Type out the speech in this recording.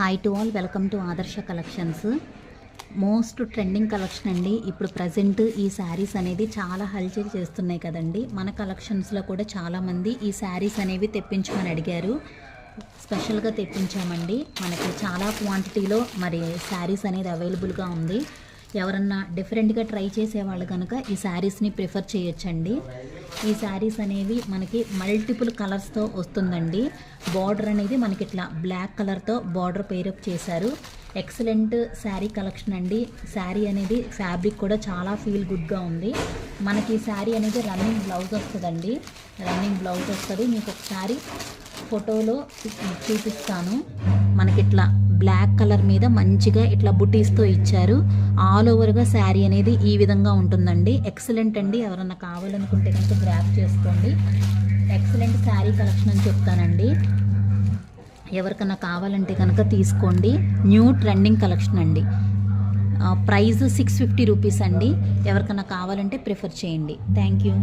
Hi to all, welcome to ఆదర్శ collections. Most trending collection అండి. ఇప్పుడు ప్రజెంట్ ఈ శారీస్ అనేది చాలా హల్చల్ చేస్తున్నాయి కదండి. మన కలెక్షన్స్లో కూడా చాలామంది ఈ శారీస్ అనేవి తెప్పించమని అడిగారు. స్పెషల్గా తెప్పించామండి. మనకి చాలా క్వాంటిటీలో మరి శారీస్ అనేది అవైలబుల్గా ఉంది. ఎవరన్నా డిఫరెంట్గా ట్రై చేసేవాళ్ళు కనుక ఈ శారీస్ని ప్రిఫర్ చేయొచ్చండి. ఈ శారీస్ అనేవి మనకి మల్టిపుల్ కలర్స్తో వస్తుందండి. బార్డర్ అనేది మనకి ఇట్లా బ్లాక్ కలర్తో బార్డర్ పేరప్ చేశారు. ఎక్సలెంట్ శారీ కలెక్షన్ అండి. శారీ అనేది ఫ్యాబ్రిక్ కూడా చాలా ఫీల్ గుడ్గా ఉంది. మనకి ఈ శారీ అనేది రన్నింగ్ బ్లౌజ్ వస్తుందండి. రన్నింగ్ బ్లౌజ్ వస్తుంది. మీకు ఒకసారి ఫోటోలో చూపిస్తాను. మనకి ఇట్లా బ్లాక్ కలర్ మీద మంచిగా ఇట్లా బుటీస్తో ఇచ్చారు. ఆల్ ఓవర్గా శారీ అనేది ఈ విధంగా ఉంటుందండి. ఎక్సలెంట్ అండి. ఎవరన్నా కావాలనుకుంటే కనుక గ్రాప్ చేసుకోండి. ఎక్సలెంట్ శారీ కలెక్షన్ అని చెప్తానండి. ఎవరికన్నా కావాలంటే కనుక తీసుకోండి. న్యూ ట్రెండింగ్ కలెక్షన్ అండి. ప్రైస్ 650 రూపీస్ అండి. ఎవరికన్నా కావాలంటే ప్రిఫర్ చేయండి. Thank you.